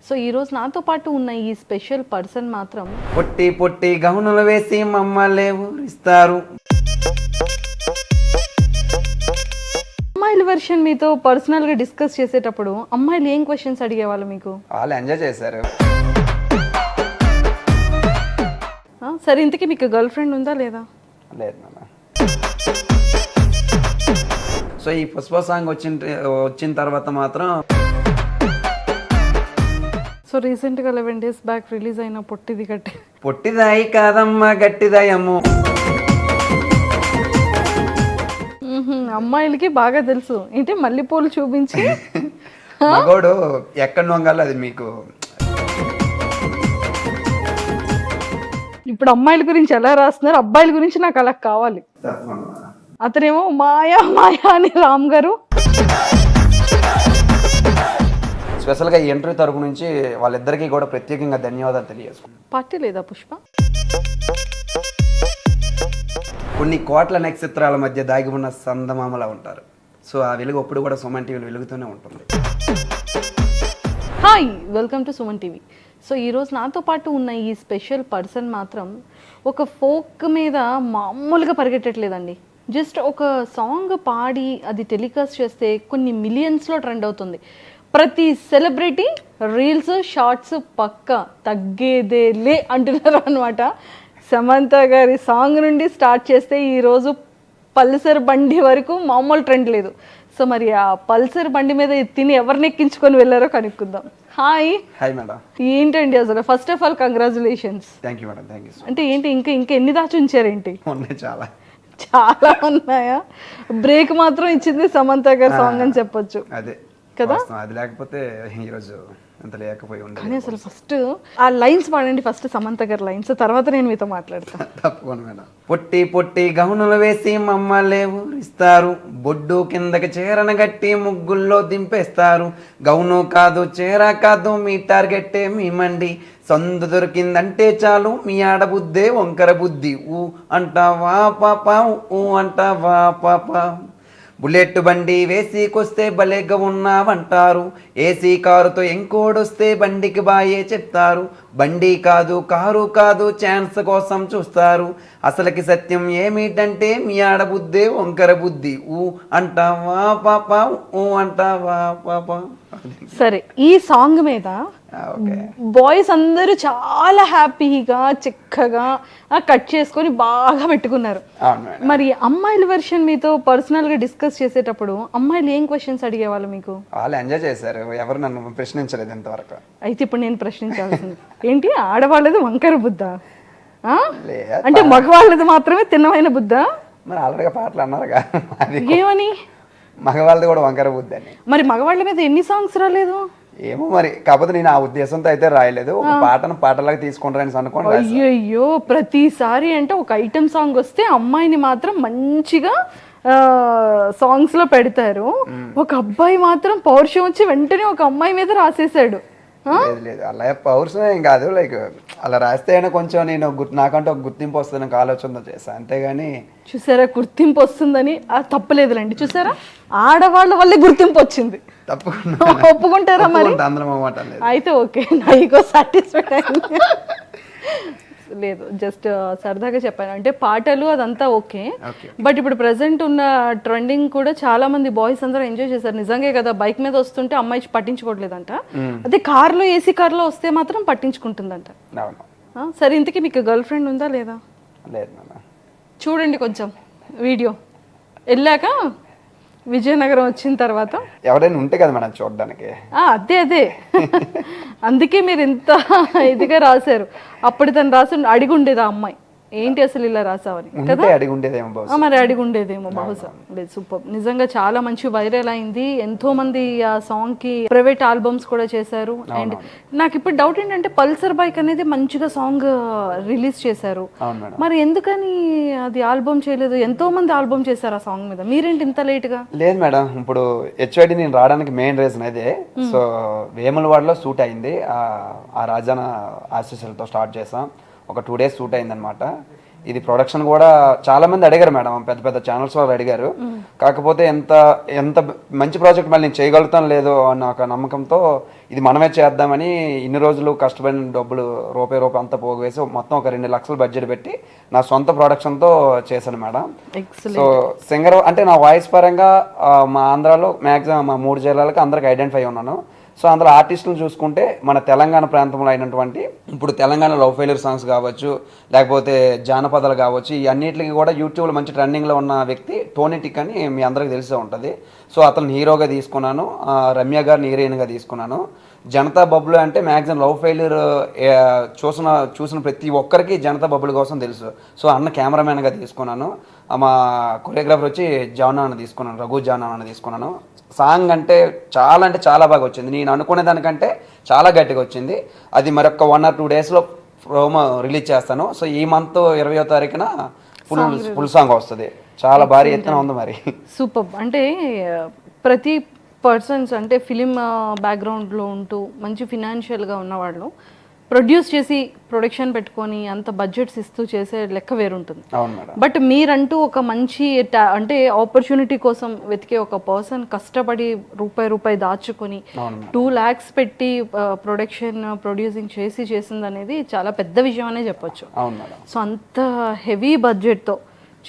So ఈరోజు నాతో పాటు ఉన్న ఈ స్పెషల్ పర్సన్ మాత్రం పొట్టి పొట్టి గౌనులు వేసి మమ్మల్ని ఊరిస్తారు. అమ్మాయిల వెర్షన్ మీతో పర్సనల్గా డిస్కస్ చేసేటప్పుడు అమ్మాయిలు ఏం క్వశ్చన్స్ అడిగేవాళ్ళు మీకు? వాళ్ళు ఎంజాయ్ చేశారు. సరే, ఇంతకీ మీకు గర్ల్ ఫ్రెండ్ ఉందా లేదా? లేదు నాన్న. సో ఈ పుష్ప సాంగ్ వచ్చిన తర్వాత మాత్రం సో రీసెంట్గా 11 days బ్యాక్ రిలీజ్ అయిన పొట్టిదాయి కాదమ్మా గట్టిదాయమ్ము. అమ్మాయిలకి బాగా తెలుసు ఏంటి మల్లెపూలు చూపించి మగోడు ఎక్కడ నొంగాలో అది మీకు. ఇప్పుడు అమ్మాయిల గురించి ఎలా రాస్తున్నారు, అబ్బాయిల గురించి నాకు అలా కావాలి. అతనేమో మాయా మాయా అని రామ్ గారు. స్పెషల్గా ఈ ఇంటర్వ్యూ తరపు నుంచి వాళ్ళిద్దరికీ కూడా ప్రత్యేకంగా ధన్యవాదాలు తెలియజేసుకుంటాం. పార్టీ లేదా పుష్ప? కొన్ని కోట్ల నక్షత్రాల మధ్య దాగి ఉన్న సందమామలా ఉంటారు. సో ఆ వెలుగు అప్పుడు కూడా సుమన్ టీవీలో వెలుగుతూనే ఉంటుంది. Hi, welcome to Suman TV. So ఈరోజు నాతో పాటు ఉన్న ఈ స్పెషల్ పర్సన్ మాత్రం ఒక ఫోక్ మీద మామూలుగా పరిగెట్టట్లేదండి. జస్ట్ ఒక సాంగ్ పాడి అది టెలికాస్ట్ చేస్తే కొన్ని మిలియన్స్లో ట్రెండ్ అవుతుంది. ప్రతి సెలబ్రిటీ రీల్స్ షార్ట్స్ పక్క తగ్గేదేలే అంటున్నారు అనమాట. సమంత గారి సాంగ్ నుండి స్టార్ట్ చేస్తే ఈరోజు పల్సర్ బండి వరకు మామూలు ట్రెండ్ లేదు. సో మరి ఆ పల్సర్ బండి మీద తిని ఎవరిని ఎక్కించుకొని వెళ్ళారో కనుక్కుందాం. హాయ్. Hi madam. ఏంటండి అసలు first of all congratulations. Thank you madam. Thank you. అంటే ఏంటి ఇంకా ఎన్ని దాచి ఉంచారేంటి? ఉన్నాయి, చాలా ఉన్నాయా? బ్రేక్ మాత్రం ఇచ్చింది సమంత గారి సాంగ్ అని చెప్పొచ్చు. అదే కదా, అది లేకపోతే ఈరోజు అంత లేకపోయి ఉండేది. కానీ అసలు ఫస్ట్ ఆ లైన్స్ పాడండి, ఫస్ట్ సమంత గారి లైన్స్, తర్వాత నేను మీతో మాట్లాడతాను. తప్పకుండా మేడం. పొట్టి పొట్టి గౌనులు వేసి మమ్మల్ని ఊరిస్తారు, బొడ్డు కిందకి చీరను గట్టి ముగ్గుల్లో దింపేస్తారు. గౌను కాదు చీర కాదు మీ టార్గెట్టే మీ మండి, సందు దొరికిందంటే చాలు మీ ఆడబుద్దే వంకర బుద్ధి. ఊ అంటావా పాప, ఊ అంటావా పాప. బుల్లెట్ బండి వేసికొస్తే భలేగా ఉన్నావంటారు, ఏసీ కారుతో ఎంకోడొస్తే బండికి బాయే చెప్తారు. బండి కాదు కారు కాదు ఛాన్స్ కోసం చూస్తారు, అసలుకి సత్యం ఏమిటంటే మీ ఆడబుద్దే వంకర బుద్ధి. ఊ అంటావా పాప, ఊ అంటావా పాప. సరే, ఈ సాంగ్ మీద బాయ్స్ అందరూ చాలా హ్యాపీగా చక్కగా కట్ చేసుకొని బాగా పెట్టుకున్నారు. మరి అమ్మాయిల వెర్షన్ మీతో పర్సనల్ గా డిస్కస్ చేసేటప్పుడు అమ్మాయిలు ఏం క్వశ్చన్స్ అడిగేవాళ్ళు మీకు? వాళ్ళు ఎంజాయ్ చేశారు, ఎవరు నన్ను ప్రశ్నించలేదు ఇంతవరకు. అయితే ఇప్పుడు నేను ప్రశ్నించాల్సింది ఏంటి, ఆడవాళ్ళది వంకర బుద్ధా అంటే మగవాళ్ళది మాత్రమే తిన్నమైన బుద్ధా? మరి ఆల్రెడీ పాటలు అన్నారుగా ఏమని, మగవాళ్ళది కూడా వంకర బుద్ధి అని. మరి మగవాళ్ళ మీద ఎన్ని సాంగ్స్ రాలేదు? ఏమో మరి, కాకపోతే నేను ఆ ఉద్దేశంతో అయితే రాయలేదు. ఒక పాటలాగా తీసుకుంటారని అనుకోండి. అయ్యో, ప్రతిసారి అంటే ఒక ఐటమ్ సాంగ్ వస్తే అమ్మాయిని మాత్రం మంచిగా సాంగ్స్ లో పెడతారు. ఒక అబ్బాయి మాత్రం పౌరుషం వచ్చి వెంటనే ఒక అమ్మాయి మీద రాసేసాడు. లేదు అలా పౌరుషం ఏం కాదు, లైక్ అలా రాస్తే అయినా కొంచెం నేను నాకంటే ఒక గుర్తింపు వస్తుందని ఆలోచనతో చేస్తాను, అంతేగాని. చూసారా, గుర్తింపు వస్తుందని తప్పలేదులేండి. చూసారా, ఆడవాళ్ళ వల్లే గుర్తింపు వచ్చింది. తప్పకుండా ఒప్పుకుంటారా? మరి అయితే ఓకే, నా ఈగో సాటిస్ఫైడ్ అయింది. లేదు, జస్ట్ సరదాగా చెప్పాను. అంటే పాటలు అదంతా ఓకే, బట్ ఇప్పుడు ప్రెసెంట్ ఉన్న ట్రెండింగ్ కూడా చాలా మంది బాయ్స్ అందరూ ఎంజాయ్ చేశారు. నిజంగా కదా, బైక్ మీద వస్తుంటే అమ్మాయి పట్టించుకోవట్లేదంట, అదే కార్లో ఏసీ కార్లో వస్తే మాత్రం పట్టించుకుంటుందంట. సరే, ఇంతకీ మీకు గర్ల్ ఫ్రెండ్ ఉందా లేదా? చూడండి కొంచెం వీడియో వెళ్ళాక, విజయనగరం వచ్చిన తర్వాత ఎవరైనా ఉంటే కదా మనం చూడడానికి. అదే అందుకే మీరు ఇంత ఇదిగా రాశారు. అప్పుడు తను రాసి అడిగి ఉండేది ఆ అమ్మాయి, ఏంటి అసలు ఇలా రాసావని కదా. మరి అడిగి ఉండేదేమో బహుశా. లేదు, సూపర్, నిజంగా చాలా మంచి వైరల్ అయింది. ఎంతో మంది ఆ సాంగ్ కి ప్రైవేట్ ఆల్బమ్స్ కూడా చేశారు. అండ్ నాకు ఇప్పుడు డౌట్ ఏంటంటే పల్సర్ బైక్ అనేది మంచిగా సాంగ్ రిలీజ్ చేశారు, మరి ఎందుకని అది ఆల్బమ్ చేయలేదు? ఎంతో మంది ఆల్బమ్ చేశారు ఆ సాంగ్ మీద, మీరేంటి ఇంత లేట్ గా? లేదు మేడం, ఇప్పుడు హెచ్ఐడి నేను రావడానికి మెయిన్ రీజన్ అదే. సో వేములవాడలో షూట్ అయింది, ఆ రాజాన ఆశీస్సులతో స్టార్ట్ చేసాం. ఒక 2 days షూట్ అయిందనమాట. ఇది ప్రొడక్షన్ కూడా చాలా మంది అడిగారు మేడం, పెద్ద పెద్ద ఛానల్స్ వాళ్ళు అడిగారు. కాకపోతే ఎంత ఎంత మంచి ప్రాజెక్ట్ మళ్ళీ నేను చేయగలుగుతాను లేదో అన్న ఒక నమ్మకంతో ఇది మనమే చేద్దామని ఇన్ని రోజులు కష్టపడిన డబ్బులు రూపాయి అంతా పోగేసి మొత్తం ఒక 2 లక్షలు బడ్జెట్ పెట్టి నా సొంత ప్రొడక్షన్తో చేశాను మేడం. సో సింగర్ అంటే నా వాయిస్ పరంగా మా ఆంధ్రాలో మ్యాక్సిమం మా 3 జిల్లాలకు అందరికి ఐడెంటిఫై ఉన్నాను. సో అందులో ఆర్టిస్టులు చూసుకుంటే మన తెలంగాణ ప్రాంతంలో అయినటువంటి ఇప్పుడు తెలంగాణ లవ్ ఫెయిల్యూర్ సాంగ్స్ కావచ్చు, లేకపోతే జానపదాలు కావచ్చు, ఈ అన్నిటికి కూడా యూట్యూబ్లో మంచి ట్రెండింగ్లో ఉన్న వ్యక్తి టోనీ టిక్ అని మీ అందరికీ తెలిసే ఉంటుంది. సో అతను హీరోగా తీసుకున్నాను, రమ్య గారిని హీరోయిన్గా తీసుకున్నాను. జనతా బబుల్ అంటే మ్యాక్సిమం లవ్ ఫెయిల్యూర్ చూసిన ప్రతి ఒక్కరికి జనతా బబుల్ కోసం తెలుసు. సో అన్న కెమెరామ్యాన్గా తీసుకున్నాను. మా కొరియోగ్రాఫర్ వచ్చి జానా అని తీసుకున్నాను, రఘు జానా అని తీసుకున్నాను. సాంగ్ అంటే చాలా బాగా వచ్చింది. నేను అనుకునే దానికంటే చాలా గట్టిగా వచ్చింది. అది మరొక 1 or 2 డేస్లో ప్రోమో రిలీజ్ చేస్తాను. సో ఈ మంత్ 20వ తారీఖున ఫుల్ సాంగ్ వస్తుంది. చాలా భారీ ఎత్తున ఉంది మరి. సూపర్. అంటే ప్రతి పర్సన్స్ అంటే ఫిలిం బ్యాక్గ్రౌండ్లో ఉంటూ మంచి ఫినాన్షియల్గా ఉన్నవాళ్ళు ప్రొడ్యూస్ చేసి ప్రొడక్షన్ పెట్టుకొని అంత బడ్జెట్స్ ఇస్తూ చేసే లెక్క వేరుంటుంది. బట్ మీరంటూ ఒక మంచి అంటే ఆపర్చునిటీ కోసం వెతికే ఒక పర్సన్ కష్టపడి రూపాయి దాచుకొని 2 lakhs పెట్టి ప్రొడ్యూసింగ్ చేసింది అనేది చాలా పెద్ద విషయం అనే చెప్పొచ్చు. సో అంత హెవీ బడ్జెట్తో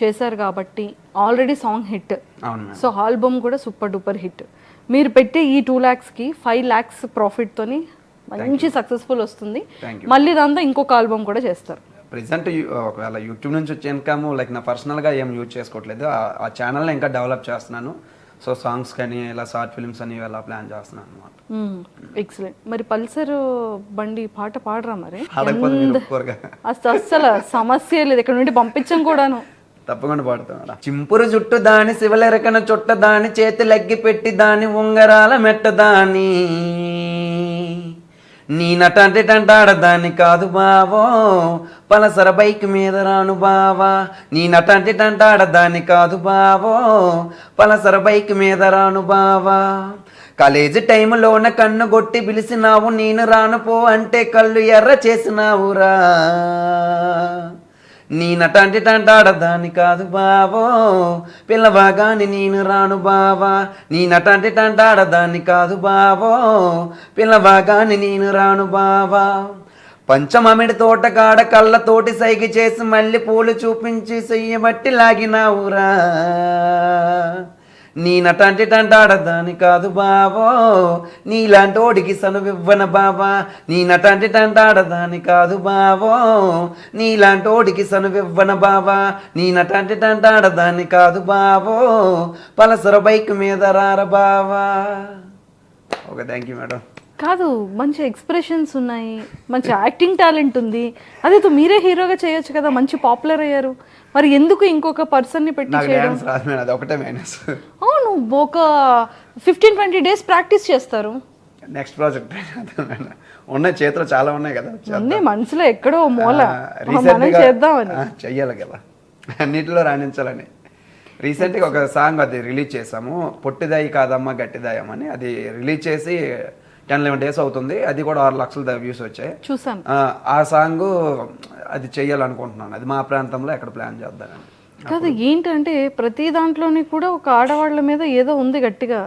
చేశారు కాబట్టి already song hit. So album కూడా సూపర్ డూపర్ హిట్. మీరు పెట్టే ఈ 2 lakhsకి 5 lakhs ప్రాఫిట్తోని మంచి సక్సెస్ఫుల్ వస్తుంది. మళ్ళీ దాంతో ఇంకొక ఆల్బమ్ కూడా చేస్తారు. ప్రెసెంట్ ఒకవేళ యూట్యూబ్ నుంచి వచ్చే ఇన్కమ్ లైక్ నా పర్సనల్గా ఏం యూజ్ చేసుకోవట్లేదు. ఆ ఛానల్ని ఇంకా డెవలప్ చేస్తున్నాను. సో సాంగ్స్ కానీ ఇలా షార్ట్ ఫిల్మ్స్ అని ఇలా ప్లాన్ చేస్తున్నాను అనమాట. ఎక్సలెంట్. మరి పల్సర్ బండి పాట పాడరా మరి? అసలు సమస్య లేదు, ఇక్కడ నుండి పంపించం కూడాను. తప్పకుండా పాడుతాం. చింపురు జుట్టు దాని శివలెరకన చుట్ట దాని చేతి లగ్గి పెట్టి దాని ఉంగరాల మెట్ట దాని నీ నటంటే టంటాడదాన్ని కాదు బావో పలసర బైక్ మీద రాను బావా. నీ నటంటే టంటాడదాన్ని కాదు బావో పలసర బైక్ మీద రాను బావా. కాలేజీ టైంలోన కన్ను కొట్టి పిలిచినావు నేను రాను పో అంటే కళ్ళు ఎర్ర చేసినావురా. నీ నటంటే టంటాడదాన్ని కాదు బావో పిల్లవాగాని నేను రాను బావా. నీ నటంటే టంటాడదాన్ని కాదు బావో పిల్లవాగాని నేను రాను బావా. పంచమమిడి తోటకాడ కళ్ళతోటి సైకి చేసి మళ్ళీ పూలు చూపించి చెయ్యబట్టి లాగినావురా. నీ నటంటే టంటాడదాని కాదు బావో నీలాంటోడికి సనువివ్వన బావా. నీ నటంటే టంటాడదాని కాదు బావో నీలాంటోడికి సనువివ్వన బావా. నీ నటంటే టంటాడదాని కాదు బావో పలసర బైక్ మీద రార బావా. Okay, thank you madam. కాదు, మంచి ఎక్స్ప్రెషన్స్ ఉన్నాయి, మంచి యాక్టింగ్ టాలెంట్ ఉంది. అదే మీరే హీరోగా చేయొచ్చు కదా, మంచి పాపులర్ అయ్యారు. మరి ఎందుకు ఇంకొక పర్సన్ని పెట్టి చేయడం? అవును, ఒక 15-20 days ప్రాక్టీస్ చేస్తారు. నెక్స్ట్ ప్రాజెక్ట్ ఉన్నాయి, చేతిలో చాలా ఉన్నాయి కదా, మనసులో ఎక్కడో మూల చేద్దామని చెయ్యాలి కదా, అన్నిటిలో రాణించాలని. రీసెంట్గా ఒక సాంగ్ అది రిలీజ్ చేసాము, పొట్టిదాయి కాదమ్మా గట్టిదాయం అని. అది రిలీజ్ చేసి 10-11 days అవుతుంది. అది కూడా 6 లక్షల వ్యూస్ వచ్చాయి, చూసాను. ఆ సాంగ్ అది చెయ్యాలనుకుంటున్నాను. అది మా ప్రాంతంలో ఎక్కడ ప్లాన్ చేద్దామని. కాదు, ఏంటంటే ప్రతి దాంట్లోని కూడా ఒక ఆడవాళ్ళ మీద ఏదో ఉంది గట్టిగా.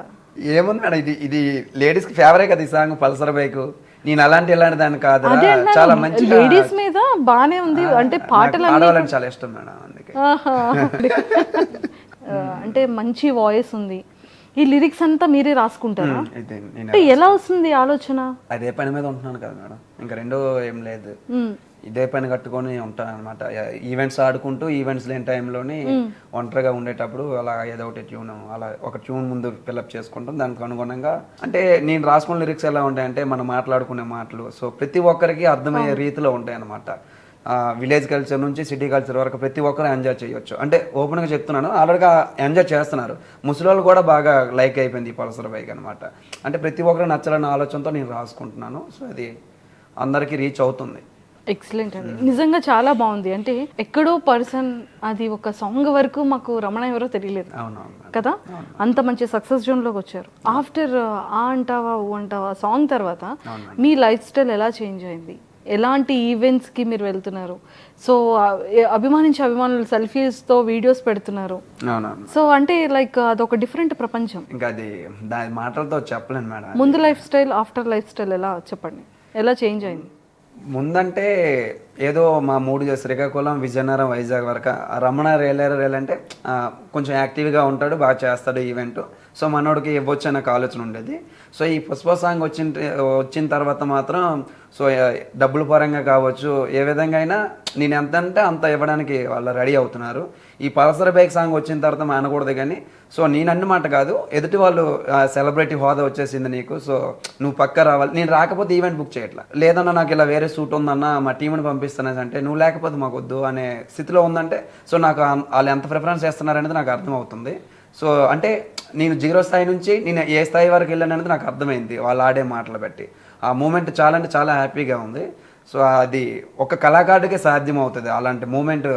ఏముంది మేడం, ఇది లేడీస్ కి ఫేవరే కదా ఈ సాంగ్, పల్సర్ బైక్. నేను ఇలాంటి దాన్ని కాదు, చాలా మంచి లేడీస్ మీద బానే ఉంది. అంటే పాటలు ఆడవాళ్ళని చాలా ఇష్టం మేడం, అందుకే. అంటే మంచి వాయిస్ ఉంది. ఈ లిరిక్స్ అంతా మీరే రాసుకుంటారా? అంటే ఎలా వస్తుంది ఆలోచన? అదే పని మీద ఉంటున్నాను కదా మేడం, ఇంకా రెండో ఏం లేదు. ఇదే పని కట్టుకొని ఉంటాను అనమాట. ఈవెంట్స్ ఆడుకుంటూ ఈవెంట్స్ లేని టైంలోని ఒంటరిగా ఉండేటప్పుడు అలా ఏదో ఒకటి ట్యూన్, అలా ఒక ట్యూన్ ముందు ఫిల్అప్ చేసుకుంటాం. దానికి అనుగుణంగా అంటే నేను రాసుకున్న లిరిక్స్ ఎలా ఉంటాయంటే మనం మాట్లాడుకునే మాటలు, సో ప్రతి ఒక్కరికి అర్థమయ్యే రీతిలో ఉంటాయి అనమాట. విలేజ్ కల్చర్ నుంచి సిటీ కల్చర్ వరకు ప్రతి ఒక్కరు ఎంజాయ్ చేయొచ్చు. అంటే ఓపెన్గా చెప్తున్నాను, ఆల్రెడీగా ఎంజాయ్ చేస్తున్నారు. ముసలి కూడా బాగా లైక్ అయిపోయింది ఈ పల్సర్ బైక్ అనమాట. అంటే ప్రతి ఒక్కరు నచ్చాలన్న ఆలోచనతో నేను రాసుకుంటున్నాను. సో అది అందరికీ రీచ్ అవుతుంది. ఎక్సలెంట్ అండి, నిజంగా చాలా బాగుంది. అంటే ఎక్కడో పర్సన్ అది ఒక సాంగ్ వరకు మాకు రమణ ఎవరో తెలియలేదు కదా, అంత మంచి సక్సెస్ జోన్లోకి వచ్చారు. ఆఫ్టర్ ఆ అంటావా ఓ అంటావా సాంగ్ తర్వాత మీ లైఫ్ స్టైల్ ఎలా చేంజ్ అయింది? ఎలాంటి ఈవెంట్స్కి మీరు వెళ్తున్నారు? సో అభిమానించే అభిమానులు సెల్ఫీస్తో వీడియోస్ పెడుతున్నారు. అవునవును. సో అంటే లైక్ అదొక డిఫరెంట్ ప్రపంచం. ఇంకా అది దాని మాటలతో చెప్పలేను మేడం. ముందు life style, after life style ఎలా చెప్పండి, ఎలా చేంజ్ అయింది? ముందంటే ఏదో మా మూడు శ్రీకాకుళం, విజయనగరం, వైజాగ్ వరకు రమణ రేలర్ అంటే కొంచెం యాక్టివ్గా ఉంటాడు, బాగా చేస్తాడు ఈవెంట్. సో మనోడికి ఇవ్వచ్చు అనే ఆలోచన ఉండేది. సో ఈ పుష్ప సాంగ్ వచ్చిన తర్వాత మాత్రం సో డబ్బుల పరంగా కావచ్చు, ఏ విధంగా అయినా నేను ఎంత అంటే అంత ఇవ్వడానికి వాళ్ళు రెడీ అవుతున్నారు. ఈ పల్సర్ బైక్ సాంగ్ వచ్చిన తర్వాత మా అనకూడదు కానీ, సో నేను అన్నమాట కాదు, ఎదుటి వాళ్ళు సెలబ్రిటీ హోదా వచ్చేసింది నీకు, సో నువ్వు పక్క రావాలి. నేను రాకపోతే ఈవెంట్ బుక్ చేయట్లా, లేదన్నా నాకు ఇలా వేరే సూట్ ఉందన్న మా టీంని పంపిస్తాను అంటే, నువ్వు లేకపోతే మాకు వద్దు అనే స్థితిలో ఉందంటే, సో నాకు వాళ్ళు ఎంత ప్రిఫరెన్స్ చేస్తున్నారనేది నాకు అర్థమవుతుంది. సో అంటే నేను 0 స్థాయి నుంచి నేను ఏ స్థాయి వరకు వెళ్ళాను అనేది నాకు అర్థమైంది వాళ్ళు ఆడే మాటలు బట్టి. ఆ మూమెంట్ చాలా అంటే చాలా హ్యాపీగా ఉంది. సో అది ఒక కళాకారుడికే సాధ్యం అవుతుంది. అలాంటి మూమెంట్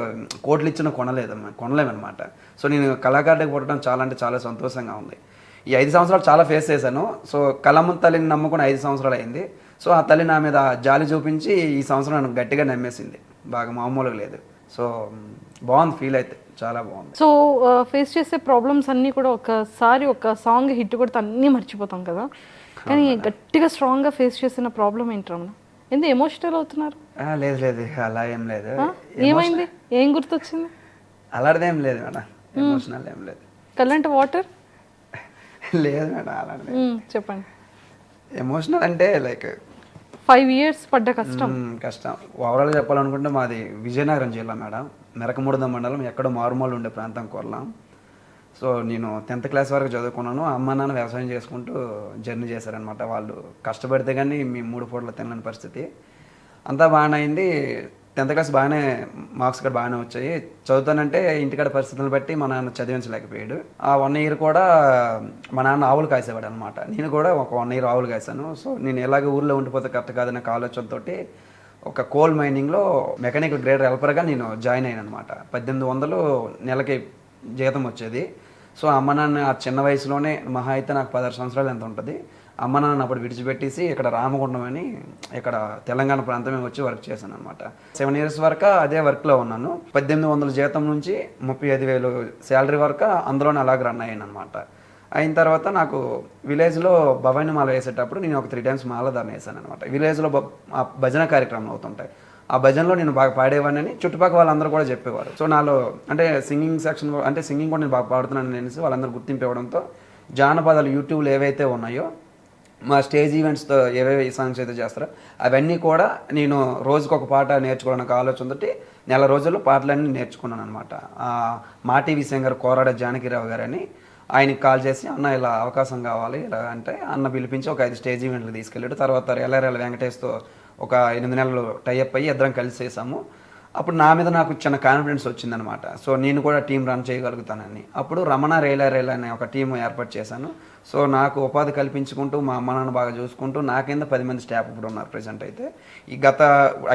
కోట్లు ఇచ్చిన కొనలేమన్నమాట. సో నేను కళాకారుడికి పుట్టడం చాలా అంటే చాలా సంతోషంగా ఉంది. ఈ 5 సంవత్సరాలు చాలా ఫేస్ చేశాను. సో కళమ్మ తల్లిని నమ్ముకుని 5 సంవత్సరాలు అయింది. సో ఆ తల్లి నా మీద జాలి చూపించి ఈ సంవత్సరం నన్ను గట్టిగా నమ్మేసింది, బాగా మామూలుగా లేదు. సో బాగుంది, ఫీల్ అయితే చాలా బాగుంది. సో ఫేస్ చేసే ప్రాబ్లమ్స్ అన్నీ కూడా ఒకసారి ఒక సాంగ్ హిట్ కొడితే అన్నీ మర్చిపోతాం కదా, కానీ గట్టిగా స్ట్రాంగ్గా ఫేస్ చేసిన ప్రాబ్లం ఏంటి రమణ? ఎందుకు ఎమోషనల్ అవుతున్నారు? లేదు లేదు, అలా ఏం లేదు. ఏమైంది? ఏం గుర్తొచ్చింది? అలాంటిదేం లేదు మేడం, ఎమోషనల్ ఏం లేదు. కల్లంటి వాటర్ లేదు మేడం, అలాంటిది. చెప్పండి. ఎమోషనల్ అంటే లైక్ 5 years పడ్డ కష్టం. ఓవరాల్గా చెప్పాలనుకుంటే మాది విజయనగరం జిల్లా మేడం, మెరకముడద మండలం, ఎక్కడో మారుమూల ఉండే ప్రాంతం కొరలాం. సో నేను 10th క్లాస్ వరకు చదువుకున్నాను. అమ్మ నాన్న వ్యవసాయం చేసుకుంటూ జర్నీ చేశారనమాట. వాళ్ళు కష్టపడితే కానీ మీ 3 పూటలు తినలేని పరిస్థితి. అంతా బాగానే అయింది. 10th క్లాస్ బాగానే మార్క్స్ కూడా బాగానే వచ్చాయి. చదువుతానంటే ఇంటికాడ పరిస్థితులను బట్టి మా నాన్న చదివించలేకపోయాడు. ఆ 1 year కూడా మా నాన్న ఆవులు కాసేవాడు అనమాట. నేను కూడా ఒక 1 year ఆవులు కాసాను. సో నేను ఎలాగ ఊర్లో ఉండిపోతే కరెక్ట్ కాదనే ఆలోచనతో ఒక కోల్ మైనింగ్లో మెకానికల్ గ్రేడర్ హెల్పర్గా నేను జాయిన్ అయ్యాను అనమాట. 1800 నెలకి జీతం వచ్చేది. సో అమ్మ నాన్న ఆ చిన్న వయసులోనే, మహా అయితే నాకు 16 సంవత్సరాలు ఎంత ఉంటుంది, అమ్మ నాన్న అప్పుడు విడిచిపెట్టేసి ఇక్కడ రామగుండం అని ఇక్కడ తెలంగాణ ప్రాంతమే వచ్చి వర్క్ చేశాను అనమాట. 7 years వరకు అదే వర్క్లో ఉన్నాను. 1800 జీతం నుంచి 35,000 శాలరీ వరకు అందులోనే అలాగ రన్ అయ్యాను అనమాట. అయిన తర్వాత నాకు విలేజ్లో భవాని మాల వేసేటప్పుడు నేను ఒక 3 times మాలధారణ వేసాను అనమాట. విలేజ్లో భజన కార్యక్రమాలు అవుతుంటాయి. ఆ భజనలో నేను బాగా పాడేవాడిని చుట్టుపక్కల వాళ్ళందరూ కూడా చెప్పేవారు. సో నాలో అంటే సింగింగ్ సెక్షన్, అంటే సింగింగ్ కూడా నేను బాగా పాడుతున్నాను అనేసి వాళ్ళందరూ గుర్తింపు ఇవ్వడంతో జానపదాలు యూట్యూబ్లో ఏవైతే ఉన్నాయో, మా స్టేజ్ ఈవెంట్స్తో ఏవేవి సాంగ్స్ అయితే చేస్తారో అవన్నీ కూడా నేను రోజుకు ఒక పాట నేర్చుకోవడానికి ఆలోచనతోటి 1 నెల రోజుల్లో పాటలన్నీ నేర్చుకున్నాను అనమాట. మా టీవీ సింగర్ కోరాడ జానకిరావు గారని, ఆయనకి కాల్ చేసి అన్న ఇలా అవకాశం కావాలి ఇలా అంటే, అన్న పిలిపించి ఒక 5 స్టేజ్ ఈవెంట్లు తీసుకెళ్ళాడు. తర్వాత ఎల్ఆర్ఎల్ వెంకటేష్తో ఒక 8 నెలలు టైఅప్ అయ్యి ఇద్దరం కలిసి చేసాము. అప్పుడు నా మీద నాకు చిన్న కాన్ఫిడెన్స్ వచ్చిందనమాట. సో నేను కూడా టీం రన్ చేయగలుగుతానని. అప్పుడు రమణ రేలర్ అనే ఒక టీం ఏర్పాటు చేశాను. సో నాకు ఉపాధి కల్పించుకుంటూ మా అమ్మ నాన్న బాగా చూసుకుంటూ నా కింద 10 మంది స్టాఫ్ ఇప్పుడు ఉన్నారు ప్రజెంట్ అయితే. ఈ గత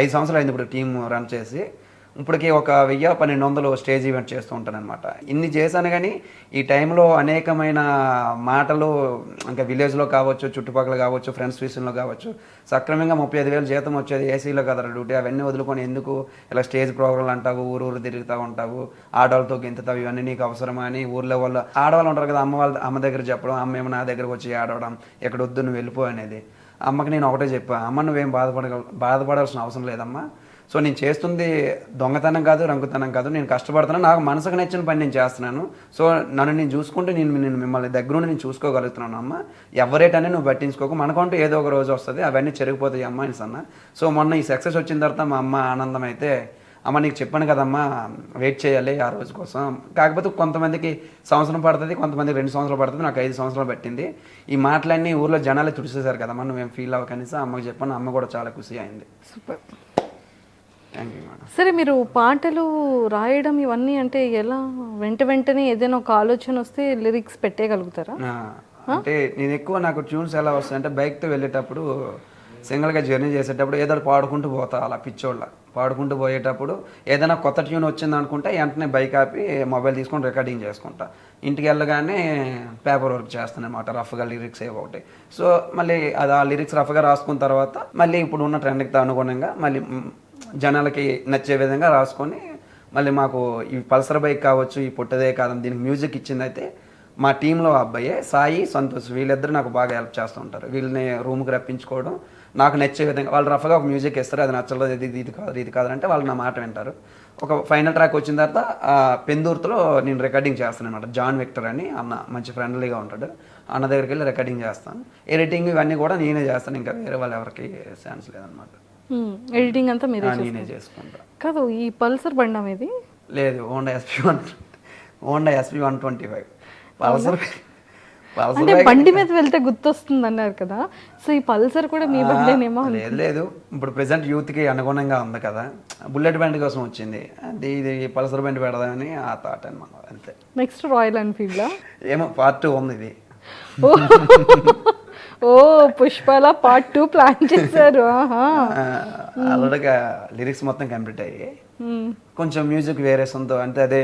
5 సంవత్సరాలు అయింది ఇప్పుడు టీం రన్ చేసి. ఇప్పటికీ ఒక 1000-1200 స్టేజ్ ఈవెంట్ చేస్తూ ఉంటాను అనమాట. ఇన్ని చేశాను కానీ ఈ టైంలో అనేకమైన మాటలు ఇంకా విలేజ్లో కావచ్చు, చుట్టుపక్కల కావచ్చు, ఫ్రెండ్స్ విషయంలో కావచ్చు, సక్రమంగా 35,000 జీతం వచ్చేది, ఏసీలో కదా డ్యూటీ, అవన్నీ వదులుకొని ఎందుకు ఇలా స్టేజ్ ప్రోగ్రాంలు అంటావు, ఊరు తిరుగుతూ ఉంటావు, ఆడవాళ్ళతో గెంతుతావు, ఇవన్నీ నీకు అవసరమా అని ఊర్లో వాళ్ళు ఆడవాళ్ళు ఉంటారు కదా, అమ్మ దగ్గర చెప్పడం, అమ్మ ఏమో నా దగ్గరకు వచ్చి ఆడవడం, ఎక్కడ వద్దు నువ్వు వెళ్ళిపో అనేది. అమ్మకి నేను ఒకటే చెప్పాను, అమ్మ నువ్వేం బాధపడాల్సిన అవసరం లేదమ్మా. సో నేను చేస్తుంది దొంగతనం కాదు, రంగుతనం కాదు, నేను కష్టపడుతున్నాను, నాకు మనసుకు నచ్చిన పని నేను చేస్తున్నాను. సో నన్ను నేను చూసుకుంటే నేను మిమ్మల్ని దగ్గరుండి నేను చూసుకోగలుగుతున్నాను అమ్మ. ఎవరేటనే నువ్వు పట్టించుకోకు, మనకంటూ ఏదో ఒక రోజు వస్తుంది, అవన్నీ చెరిగిపోతాయి అమ్మ అని అన్న. సో మొన్న ఈ సక్సెస్ వచ్చిన తర్వాత మా అమ్మ ఆనందం అయితే, అమ్మ నీకు చెప్పాను కదమ్మా వెయిట్ చేయాలి ఆ రోజు కోసం, కాకపోతే కొంతమందికి సంవత్సరం పడుతుంది, కొంతమందికి 2 సంవత్సరాలు పడుతుంది, నాకు 5 సంవత్సరాలు పట్టింది. ఈ మాటలన్నీ ఊర్లో జనాలే తుడిచేశారు కదమ్మా, నువ్వేం ఫీల్ అవ్వకనేసి అమ్మకి చెప్పాను. అమ్మ కూడా చాలా ఖుషి అయింది. సూపర్. Thank you madam. సరే, మీరు పాటలు రాయడం ఇవన్నీ అంటే ఎలా వెంటనే ఏదైనా ఒక ఆలోచన వస్తే లిరిక్స్ పెట్టేయగలుగుతారా? అంటే నేను ఎక్కువ నాకు ట్యూన్స్ ఎలా వస్తాయి అంటే బైక్తో వెళ్ళేటప్పుడు సింగిల్గా జర్నీ చేసేటప్పుడు ఏదో ఒకటి పాడుకుంటూ పోతా అలా పిచ్చోళ్ళ పాడుకుంటూ పోయేటప్పుడు ఏదైనా కొత్త ట్యూన్ వచ్చింది అనుకుంటే వెంటనే బైక్ ఆపి మొబైల్ తీసుకొని రికార్డింగ్ చేసుకుంటా. ఇంటికి వెళ్ళగానే పేపర్ వర్క్ చేస్తాను అనమాట, రఫ్గా లిరిక్స్ ఏవో ఒకటి. సో మళ్ళీ అది ఆ లిరిక్స్ రఫ్గా రాసుకున్న తర్వాత మళ్ళీ ఇప్పుడు ఉన్న ట్రెండ్కి అనుగుణంగా మళ్ళీ జనాలకి నచ్చే విధంగా రాసుకొని మళ్ళీ మాకు ఈ పల్సర్ బైక్ కావచ్చు, ఈ పుట్టదే కాదని దీనికి మ్యూజిక్ ఇచ్చింది అయితే మా టీంలో అబ్బాయే సాయి, సంతోష్. వీళ్ళిద్దరు నాకు బాగా హెల్ప్ చేస్తూ ఉంటారు. వీళ్ళని రూమ్కి రప్పించుకోవడం, నాకు నచ్చే విధంగా వాళ్ళు రఫ్గా ఒక మ్యూజిక్ ఇస్తారు, అది నచ్చలేదు, ఇది కాదు అంటే వాళ్ళు నా మాట వింటారు. ఒక ఫైనల్ ట్రాక్ వచ్చిన తర్వాత పెందూర్తులో నేను రికార్డింగ్ చేస్తాను అనమాట. జాన్ విక్టర్ అని అన్న మంచి ఫ్రెండ్లీగా ఉంటాడు, అన్న దగ్గరికి వెళ్ళి రికార్డింగ్ చేస్తాను. ఎడిటింగ్ ఇవన్నీ కూడా నేనే చేస్తాను, ఇంకా వేరే వాళ్ళు ఎవరికి ఛాన్స్ లేదనమాట. ఎడిటింగ్ అంతా మీరే నేనే చేసుకుంటా. కాదు, ఈ పల్సర్ బండి అనేది లేదు, హోండా ఎస్పీ 125 పల్సర్. అంటే బండి మీద వెళ్తే గుర్తొస్తుంది అన్నారు కదా, సో ఈ పల్సర్ కూడా మీ బండేనేమో? లేదు, ఇప్పుడు ప్రెసెంట్ యూత్కి అనుగుణంగా ఉంది కదా, బుల్లెట్ బండి కోసం వచ్చింది, ఇది పల్సర్ బండి పెడదామని ఆ థాట్ అనమాట, అంతే. నెక్స్ట్ రాయల్ ఎన్ఫీల్డ్ ఏమో పార్ట్ 2 ఉంది ఇది. ఓ పుష్పల పార్ట్ 2 ప్లాన్ చేశారు. ఆల్రెడీగా లిరిక్స్ మొత్తం కంప్లీట్ అయ్యాయి, కొంచెం మ్యూజిక్ వేరే సొంత అంటే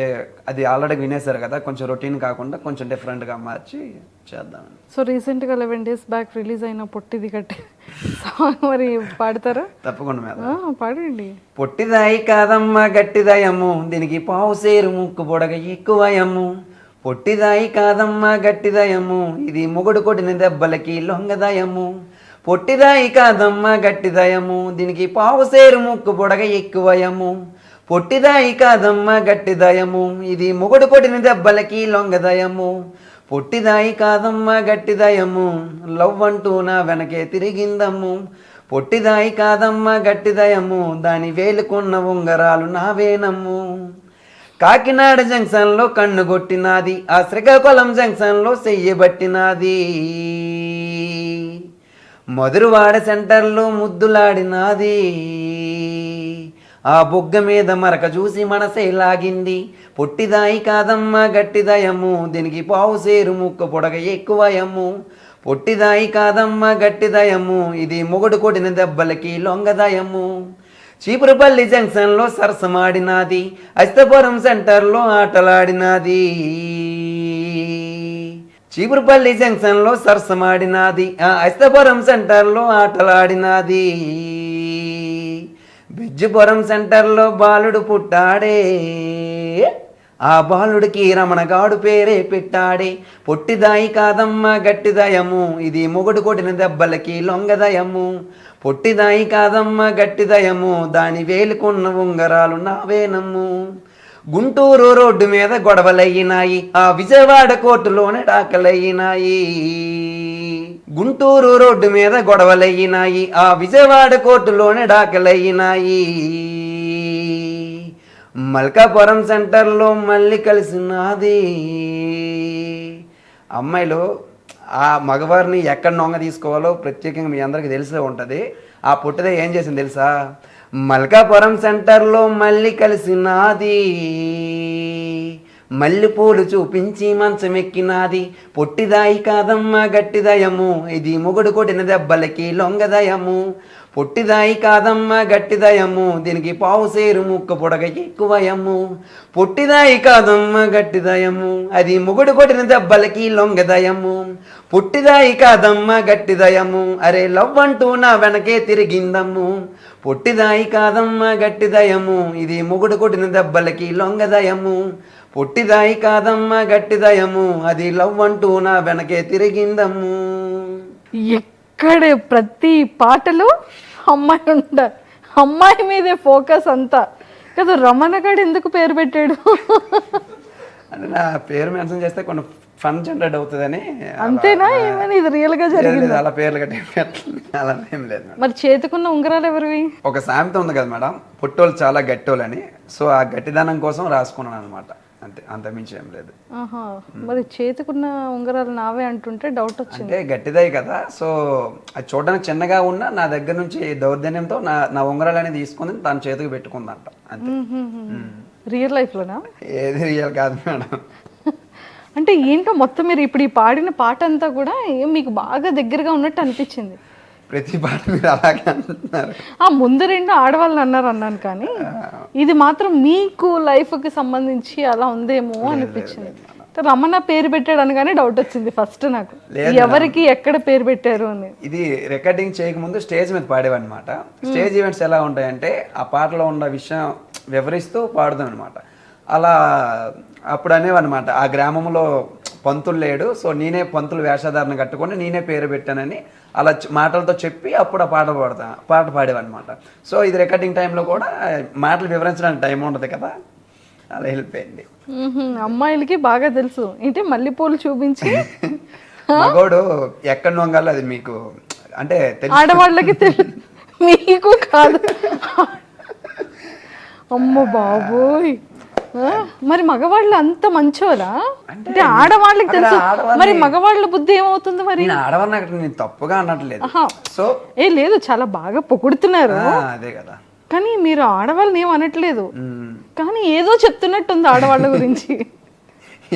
అది ఆల్రెడీ వినేశారు కదా, కొంచెం రొటీన్ కాకుండా కొంచెం డిఫరెంట్గా మార్చి చేద్దామని. సో రీసెంట్గా 11 days బ్యాక్ రిలీజ్ అయిన పొట్టిది కట్టే సాంగ్ మరి పాడతారా? తప్పకుండా మీద పాడండి. పొట్టిదాయి కాదమ్మా గట్టిదయము, దీనికి పావు సేరు ముక్కు పొడగ ఎక్కువయము. పొట్టిదాయి కాదమ్మా గట్టిదయము, ఇది మొగుడు కొట్టిన దెబ్బలకి లొంగదయము. పొట్టిదాయి కాదమ్మా గట్టిదయము, దీనికి పావు సేరు ముక్కు పొడగ ఎక్కువయము. పొట్టిదాయి కాదమ్మా గట్టిదయము, ఇది మొగుడు కొట్టిన దెబ్బలకి లొంగదయము. పొట్టిదాయి కాదమ్మా గట్టిదయము, లవ్ అంటూ నా వెనకే తిరిగిందమ్ము. పొట్టిదాయి కాదమ్మా గట్టిదయము, దాని వేలుకున్న ఉంగరాలు నావేనమ్ము. కాకినాడ జంక్షన్లో కన్ను కొట్టినాది, ఆ శ్రీకాకుళం జంక్షన్లో చెయ్యబట్టినాది. మధురవాడ సెంటర్లో ముద్దులాడినాది, ఆ బొగ్గ మీద మరక చూసి మనసే లాగింది. పొట్టిదాయి కాదమ్మా గట్టిదయము, దీనికి పావు సేరు ముక్క పొడగ ఎక్కువయము. పొట్టిదాయి కాదమ్మా గట్టిదయము, ఇది మొగుడు కొట్టిన దెబ్బలకి లొంగదయము. చీపురుపల్లి జంక్షన్లో సరసమాడినాది, అస్తపురం సెంటర్లో ఆటలాడినాది. చీపురుపల్లి జంక్షన్లో సరసమాడినాది, అస్తపురం సెంటర్లో ఆటలాడినాది. బిజ్జుపురం సెంటర్లో బాలుడు పుట్టాడే, ఆ బాలుడికి రమణగాడు పేరే పెట్టాడే. పొట్టిదాయి కాదమ్మా గట్టిదయము, ఇది మొగుడు కొట్టిన దెబ్బలకి లొంగదయము. పొట్టిదాయి కాదమ్మా గట్టిదయము, దాని వేలుకున్న ఉంగరాలు నావేనమ్ము. గుంటూరు రోడ్డు మీద గొడవలయ్యినాయి, ఆ విజయవాడ కోర్టులోనే డాకలయ్యినాయి. గుంటూరు రోడ్డు మీద గొడవలయ్యినాయి, ఆ విజయవాడ కోర్టులోనే డాకలయ్యినాయి. మల్కాపురం సెంటర్లో మళ్ళీ కలిసినది. అమ్మాయిలు ఆ మగవారిని ఎక్కడ నొంగ తీసుకోవాలో ప్రత్యేకంగా మీ అందరికీ తెలిసే ఉంటుంది. ఆ పుట్టదే ఏం చేసింది తెలుసా? మల్కాపురం సెంటర్లో మళ్ళీ కలిసినది, మల్లెపూలు చూపించి మంచమెక్కినాది. పొట్టిదాయి కాదమ్మా గట్టిదయము, ఇది మొగుడు కొట్టిన దెబ్బలకి లొంగదయము. పొట్టిదాయి కాదమ్మా గట్టిదయము, దీనికి పావు సేరు ముక్క పొడగ ఎక్కువయము. పొట్టిదాయి కాదమ్మా గట్టిదయము, అది మొగుడు కొట్టిన దెబ్బలకి లొంగదయము. పొట్టిదాయి కాదమ్మా గట్టిదయము, అరే లవ్ అంటూ నా వెనకే తిరిగిందమ్ము. పొట్టిదాయి కాదమ్మా గట్టిదయము, ఇది మొగుడు కొట్టిన దెబ్బలకి లొంగదయము. పొట్టిదాయి కాదమ్మా గట్టిదయము, అది లవ్ అంటూ నా వెనకే తిరిగిందమ్ము. ఎక్కడ ప్రతి పాటలో అమ్మాయి ఉంటారు, అమ్మాయి మీదే ఫోకస్ అంతా కదా. రమణగాడు ఎందుకు పేరు పెట్టాడు అంటే నా పేరు మెన్షన్ చేస్తే కొన్ని ఫన్ జనరేట్ అవుతుందని. అంతేనా? ఏమైనా ఇది రియల్ గా జరిగింది? అలా పేర్లు కట్టి అలా ఏం లేదు. మరి చేతికున్న ఉంగరాలు ఎవరివి? ఒక సామెత ఉంది కదా మేడం, పుట్టోళ్ళు చాలా గట్టోళ్ళని. సో ఆ గట్టిదనం కోసం రాసుకున్నాను అనమాట, అంతే, అంతమించి ఏం లేదు. మరి చేతికున్న ఉంగరాలు నావే అంటుంటే డౌట్ వచ్చింది. అంటే గట్టిదాయి కదా, సో అది చూడడానికి చిన్నగా ఉన్నా నా దగ్గర నుంచి దౌర్జన్యంతో నా ఉంగరాలు అనేది తీసుకుంది, తన చేతికి పెట్టుకుందంట, అంతే. రియల్ లైఫ్ లోనా? ఏది రియల్ కాదు మేడం. అంటే ఏంటో మొత్తం మీరు ఇప్పుడు ఈ పాడిన పాట అంతా కూడా మీకు బాగా దగ్గరగా ఉన్నట్టు అనిపించింది. ప్రతి పాట మీరు అలాగే అంటున్నారు. ఆ ముందు రెండు ఆడవాళ్ళని అన్నాను కానీ ఇది మాత్రం మీకు లైఫ్కి సంబంధించి అలా ఉందేమో అనిపించింది. రమణ పేరు పెట్టాడు అనగానే డౌట్ వచ్చింది ఫస్ట్ నాకు, ఎవరికి ఎక్కడ పేరు పెట్టారు అని. ఇది రికార్డింగ్ చేయకముందు స్టేజ్ మీద పాడేవన్నమాట. స్టేజ్ ఈవెంట్స్ ఎలా ఉంటాయంటే ఆ పాటలో ఉన్న విషయం వివరిస్తూ పాడుదాం అనమాట. అలా అప్పుడు అనేవన్నమాట, ఆ గ్రామంలో పంతులు లేడు, సో నేనే పంతులు వేషధారణ కట్టుకొని నేనే పేరు పెట్టానని అలా మాటలతో చెప్పి అప్పుడు ఆ పాట పాడేవన్నమాట. సో ఇది రికార్డింగ్ టైంలో కూడా మాటలు వివరించడానికి టైం ఉండదు కదా, అలా వెళ్ళిపోయింది. అమ్మాయిలకి బాగా తెలుసు ఏంటి మల్లెపూలు చూపించి మగోడు ఎక్కడ నొంగాలో అది మీకు అంటే ఆడవాళ్ళకి తెలుసు, మీకు కాదు. అమ్మో బాబోయ్, మరి మగవాళ్ళు అంత మంచోరా అంటే ఆడవాళ్ళకి తెలుసు, మరి మగవాళ్ళ బుద్ధి ఏమవుతుంది? మరి ఆడవాళ్ళని అక్కడ నేను తప్పుగా అనట్లేదు, సో ఏ లేదు చాలా బాగా పొగుడుతున్నారు, అదే కదా. కానీ మీరు ఆడవాళ్ళని ఏం అనట్లేదు, కానీ ఏదో చెప్తున్నట్టుంది ఆడవాళ్ళ గురించి.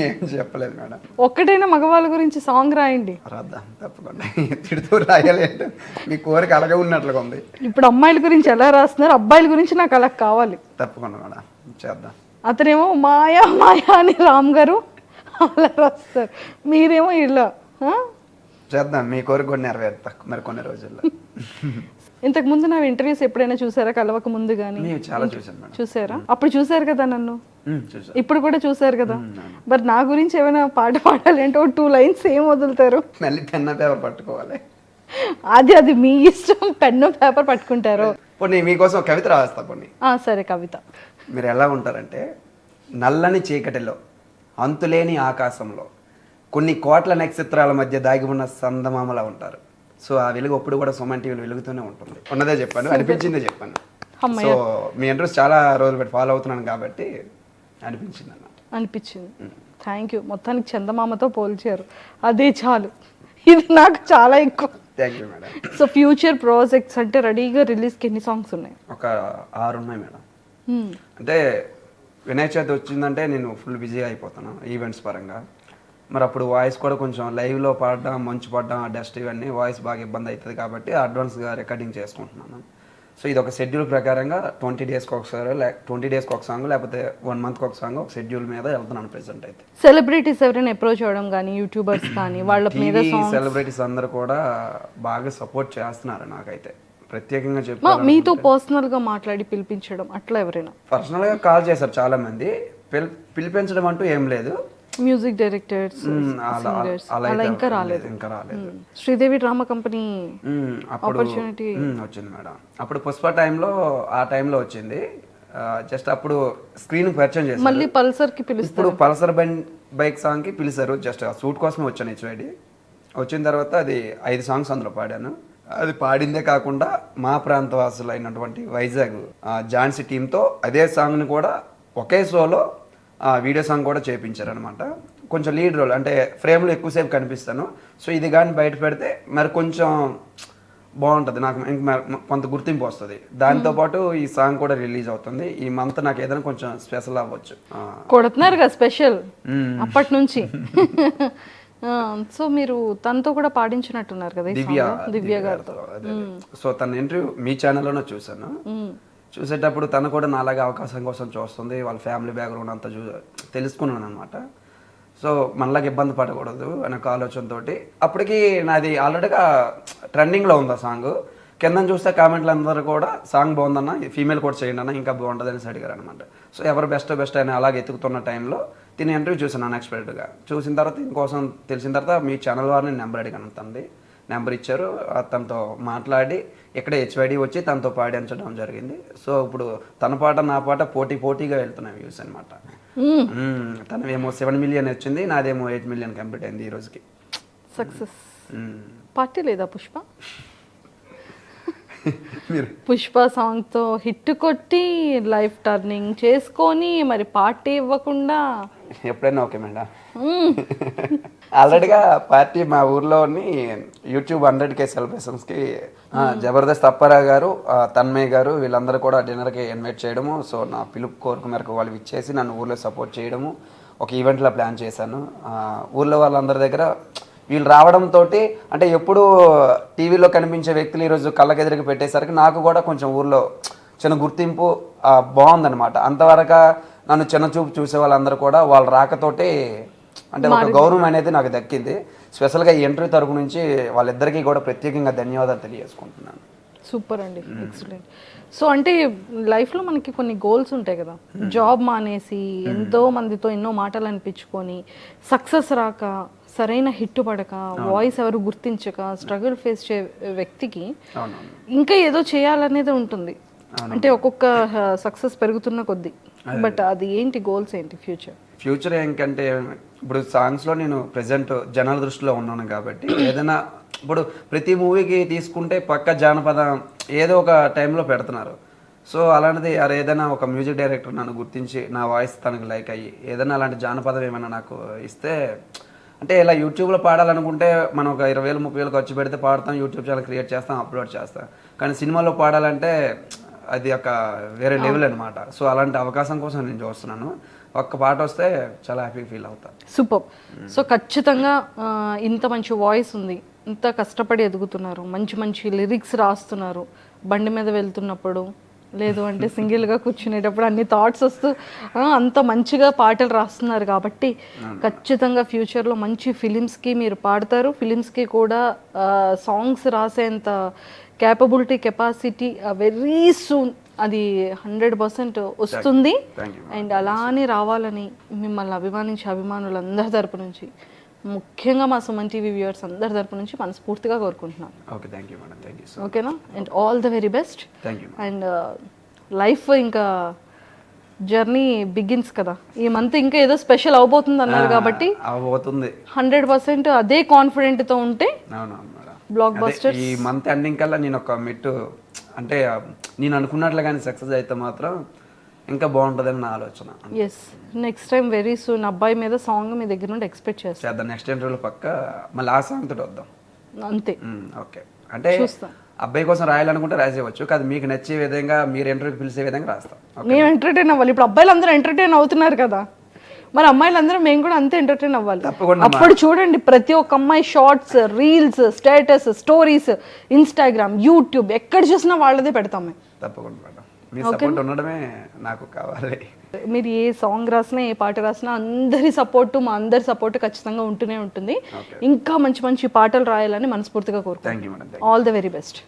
ఏం చెప్పలేదు మేడం. ఒక్కటైనా మగవాళ్ళ గురించి సాంగ్ రాయండి. రాద్దాం తప్పకుండా, తిడుతూ రాయలేదు, మీ కోరిక అలాగే ఉన్నట్లుగా ఉంది. ఇప్పుడు అమ్మాయిల గురించి ఎలా రాస్తున్నారు, అబ్బాయిల గురించి నాకు అలా కావాలి. తప్పకుండా మేడం చేద్దాం. అతనేమో మాయా మాయా అని రామ్ గారు అలా రాస్తారు, మీరేమో ఇలా చేద్దాం. మీ కోరిక కూడా నెరవేరుతా మరి కొన్ని రోజుల్లో. ఇంతకు ముందు నా ఇంటర్వ్యూస్ ఎప్పుడైనా చూసారా, కలవక ముందు కానీ? చాలా చూసాను మేడం. చూసారా? అప్పుడు చూసారు కదా నన్ను, చూసా. ఇప్పుడు కూడా చూసారు కదా. మరి నా గురించి ఏమైనా పాట పాడాలి అంటే 2 లైన్స్ ఏం వదులుతారు? మళ్ళీ పెన్ పేపర్ పట్టుకోవాలి. అది మీ ఇష్టం, పెన్ను పేపర్ పట్టుకుంటారు. పోనీ మీకోసం కవిత రాస్తా. పోనీ సరే కవిత. మీరు ఎలా ఉంటారంటే, నల్లని చీకటిలో అంతులేని ఆకాశంలో కొన్ని కోట్ల నక్షత్రాల మధ్య దాగి ఉన్న సందమామలా ఉంటారు. సో ఆ వెలుగు ఎప్పుడు కూడా సుమన్ టీవీలో వెలుగుతూనే ఉంటుంది. ఉన్నదే చెప్పాను, అనిపించిందే చెప్పాను. సో మీ ఇంట్రెస్ట్ చాలా రోజులు పెట్టి ఫాలో అవుతున్నాను కాబట్టి అనిపించింది అన్నమాట. అనిపించింది. Thank you. మొత్తానికి చందమామతో పోల్చారు, అదే చాలు. ఇది నాకు చాలా ఎక్కువ. Thank you madam. So future projects అంటే రెడీగా రిలీజ్కి ఎన్ని సాంగ్స్ ఉన్నాయి? ఒక 6 ఉన్నాయి మేడం. అంటే వినాయక చవితి వచ్చిందంటే నేను ఫుల్ బిజీ అయిపోతాను ఈవెంట్స్ పరంగా. మరి అప్పుడు వాయిస్ కూడా కొంచెం లైవ్లో పాడడం, మంచు పడడం, డస్ట్ ఇవన్నీ వాయిస్ బాగా ఇబ్బంది అవుతుంది కాబట్టి అడ్వాన్స్గా రికార్డింగ్ చేసుకుంటున్నాను. సో ఇది ఒక షెడ్యూల్ ప్రకారంగా 20 డేస్కి ఒకసారి 20 డేస్కి ఒక సాంగ్, లేకపోతే 1 మంత్కి ఒక సాంగ్, ఒక షెడ్యూల్ మీద వెళ్తున్నాను ప్రెసెంట్ అయితే. సెలబ్రిటీస్ ఎవరైనా అప్రోచ్ అవ్వడం కానీ, యూట్యూబర్స్ కానీ, వాళ్ళ మీద సెలబ్రిటీస్ అందరూ కూడా బాగా సపోర్ట్ చేస్తున్నారు నాకైతే. ప్రత్యేకంగా చెప్పి మీతో పర్సనల్గా మాట్లాడి పిలిపించడం అట్లా ఎవరైనా? పర్సనల్గా కాల్ చేశారు చాలా మంది. పిలిపించడం అంటూ ఏం లేదు. మ్యూజిక్ డైరెక్టర్స్ అలా ఇంకా రాలేదు. శ్రీదేవి డ్రామా కంపెనీ ఆపర్చునిటీ వచ్చింది మేడం. అప్పుడు పుష్ప టైంలో, ఆ టైంలో వచ్చింది. జస్ట్ అప్పుడు స్క్రీన్ పరిచయం చేశారు. మళ్ళీ పల్సర్ కి పిలుస్తారు. ఇప్పుడు పల్సర్ బైక్ సాంగ్ కి పిలిచారు. జస్ట్ ఆ షూట్ కోసమే వచ్చాను హెచ్వైడి. వచ్చిన తర్వాత అది 5 సాంగ్స్ అందులో పాడాను. అది పాడిందే కాకుండా మా ప్రాంత వాసులు అయినటువంటి వైజాగ్ ఝాన్సీ టీంతో అదే సాంగ్ని కూడా ఒకే షోలో వీడియో సాంగ్ కూడా చేయించారు అనమాట. కొంచెం లీడ్ రోల్, అంటే ఫ్రేమ్లో ఎక్కువసేపు కనిపిస్తాను. సో ఇది కానీ బయట పెడితే మరి కొంచెం బాగుంటుంది, నాకు కొంత గుర్తింపు వస్తుంది. దాంతోపాటు ఈ సాంగ్ కూడా రిలీజ్ అవుతుంది ఈ మంత్. నాకు ఏదైనా కొంచెం స్పెషల్ అవ్వచ్చు. కొడుతున్నారు కదా స్పెషల్ అప్పటి నుంచి. సో మీరు తనతో కూడా పాడించినట్టున్నారు కదా, దివ్య గారితో. సో తన ఇంటర్వ్యూ మీ ఛానల్లోనే చూసాను. చూసేటప్పుడు తను కూడా నాలాగా అవకాశం కోసం చూస్తుంది. వాళ్ళ ఫ్యామిలీ బ్యాక్గ్రౌండ్ అంతా తెలుసుకున్నాను అనమాట. సో మనలాగా ఇబ్బంది పడకూడదు అనే ఒక ఆలోచనతో అప్పటికి నాది ఆల్రెడీగా ట్రెండింగ్లో ఉంది ఆ సాంగ్. కింద చూస్తే కామెంట్లు అందరూ కూడా సాంగ్ బాగుందన్న, ఫీమేల్ కూడా చేయండి అన్న, ఇంకా బాగుంటుంది అనేసి అడిగారు అనమాట. సో ఎవరు బెస్ట్ అని అలాగే ఎత్తుకుతున్న టైంలో తిని ఇంటర్వ్యూ చూసాను అన్ఎక్స్పెక్టెడ్గా. చూసిన తర్వాత దీనికోసం తెలిసిన తర్వాత మీ ఛానల్ వారిని నెంబర్ అడిగాను. తండ్రి నెంబర్ ఇచ్చారు. తనతో మాట్లాడి ఇక్కడే హెచ్వైడి వచ్చి తనతో పాడించడం జరిగింది. సో ఇప్పుడు తన పాట నా పాట పోటీగా వెళ్తున్నాయి వ్యూస్ అనమాట. తనవేమో 7 మిలియన్ వచ్చింది, నాదేమో 8 మిలియన్ కంప్లీట్ అయింది ఈ రోజుకి. సక్సెస్. పార్టీ లేదా పుష్ప? మీరు పుష్ప సాంగ్తో హిట్ కొట్టి లైఫ్ టర్నింగ్ చేసుకొని మరి పార్టీ ఇవ్వకుండా ఎప్పుడైనా ఓకే మేడం. ఆల్రెడీగా పార్టీ మా ఊర్లోని యూట్యూబ్ 100K సెలబ్రేషన్స్కి జబర్దస్త్ అప్పారావు గారు, తన్మయ్ గారు వీళ్ళందరూ కూడా డిన్నర్కి ఇన్వైట్ చేయడము. సో నా పిలుపు కోరిక మేరకు వాళ్ళు ఇచ్చేసి నన్ను ఊర్లో సపోర్ట్ చేయడము ఒక ఈవెంట్లో ప్లాన్ చేశాను. ఊర్లో వాళ్ళందరి దగ్గర వీళ్ళు రావడంతో అంటే ఎప్పుడు టీవీలో కనిపించే వ్యక్తులు ఈరోజు కళ్ళకెదిరికి పెట్టేసరికి నాకు కూడా కొంచెం ఊర్లో చిన్న గుర్తింపు బాగుందనమాట. అంతవరకు నన్ను చిన్న చూపు చూసే వాళ్ళందరూ కూడా వాళ్ళ రాకతోటి అంటే ఒక గౌరవం అనేది నాకు దక్కింది. స్పెషల్గా ఈ ఇంటర్వ్యూ తరపు నుంచి వాళ్ళిద్దరికీ కూడా ప్రత్యేకంగా ధన్యవాదాలు తెలియజేసుకుంటున్నాను. సూపర్ అండి, ఎక్సలెంట్. సో అంటే లైఫ్లో మనకి కొన్ని గోల్స్ ఉంటాయి కదా, జాబ్ మానేసి ఎంతో మందితో ఎన్నో మాటలు అనిపించుకొని సక్సెస్ రాక, సరైన హిట్ పడక, వాయిస్ ఎవరు గుర్తించక స్ట్రగుల్ ఫేస్ చే వ్యక్తికి ఇంకా ఏదో చేయాలనేది ఉంటుంది. అంటే ఒక్కొక్క సక్సెస్ పెరుగుతున్న కొద్దీ. బట్ అది ఏంటి గోల్స్ ఏంటి ఫ్యూచర్ ఏంటంటే ఇప్పుడు సాంగ్స్లో నేను ప్రజెంట్ జనాల దృష్టిలో ఉన్నాను కాబట్టి ఏదైనా ఇప్పుడు ప్రతి మూవీకి తీసుకుంటే పక్క జానపదం ఏదో ఒక టైంలో పెడుతున్నారు. సో అలాంటిది ఏదైనా ఒక మ్యూజిక్ డైరెక్టర్ నన్ను గుర్తించి నా వాయిస్ తనకు లైక్ అయ్యి ఏదైనా అలాంటి జానపదం ఏమైనా నాకు ఇస్తే, అంటే ఇలా యూట్యూబ్లో పాడాలనుకుంటే మనం ఒక 20,000 30,000 ఖర్చు పెడితే పాడతాం, యూట్యూబ్ ఛానల్ క్రియేట్ చేస్తాం, అప్లోడ్ చేస్తాం. కానీ సినిమాలో పాడాలంటే అది ఒక వేరే లెవెల్ అనమాట. సో అలాంటి అవకాశం కోసం నేను చూస్తున్నాను. ఒక్క పాట వస్తే చాలా హ్యాపీ ఫీల్ అవుతా. సూపర్. సో ఖచ్చితంగా ఇంత మంచి వాయిస్ ఉంది, ఇంత కష్టపడి ఎదుగుతున్నారు, మంచి మంచి లిరిక్స్ రాస్తున్నారు, బండి మీద వెళ్తున్నప్పుడు లేదు అంటే సింగిల్గా కూర్చునేటప్పుడు అన్ని థాట్స్ వస్తూ అంత మంచిగా పాటలు రాస్తున్నారు కాబట్టి ఖచ్చితంగా ఫ్యూచర్లో మంచి ఫిలిమ్స్కి మీరు పాడతారు. ఫిలిమ్స్కి కూడా సాంగ్స్ రాసేంత క్యాపబిలిటీ కెపాసిటీ వెరీ సూన్ అది 100% వస్తుంది. అండ్ అలానే రావాలని మిమ్మల్ని అభిమానించే అభిమానులందరి తరపు నుంచి, ముఖ్యంగా మా సుమన్ టీవీ వ్యూవర్స్ అందరి తరపు నుంచి మనస్ఫూర్తిగా కోరుకుంటున్నాను. ఓకేనా? And all the very best. And life ఇంకా జర్నీ బిగిన్స్ కదా, ఈ మంత్ ఇంకా ఏదో స్పెషల్ అవబోతుంది అన్నారు కాబట్టి 100% అదే కాన్ఫిడెంట్తో ఉంటే బ్లాక్ బస్టర్ ఈ మంత్ ఎండింగ్ కల్లా నేను ఒక మెట్టు అంటే నేను అనుకున్నట్లుగానే సక్సెస్ అయితే మాత్రం ఇంకా బాగుంటుందని నా ఆలోచన. Yes, next time very soon అబ్బాయి మీద సాంగ్ మీ దగ్గర నుండి ఎక్స్పెక్ట్ చేస్తాను. నెక్స్ట్ ఇంటర్వ్యూలో పక్క మళ్ళీ ఆ సాంగ్ తోటి వద్దాం. అంతే. ఓకే, అంటే అబ్బాయి కోసం రాయాలనుకుంటే రాసేవచ్చు, కాదు మీకు నచ్చే విధంగా మీరు ఇంటర్వ్యూకి పిలిచే విధంగా రాస్తాం. మేము ఎంటర్టైన్ అవ్వాలి. ఇప్పుడు అబ్బాయిలు అందరూ ఎంటర్టైన్ అవుతున్నారు కదా, మరి అమ్మాయిలందరూ మేము కూడా అంతే ఎంటర్టైన్ అవ్వాలి. అప్పుడు చూడండి ప్రతి ఒక్క అమ్మాయి shorts, reels, status, stories, Instagram, YouTube ఎక్కడ చూసినా వాళ్ళదే పెడతాం మేము. తప్పకుండా మేడం, మీ సపోర్ట్ ఉండడమే నాకు కావాలి. మీరు ఏ సాంగ్ రాసినా ఏ పాట రాసినా అందరి సపోర్టు, మా అందరి సపోర్టు ఖచ్చితంగా ఉంటూనే ఉంటుంది. ఇంకా మంచి మంచి పాటలు రాయాలని మనస్ఫూర్తిగా కోరుకుంటున్నాను. All the very best.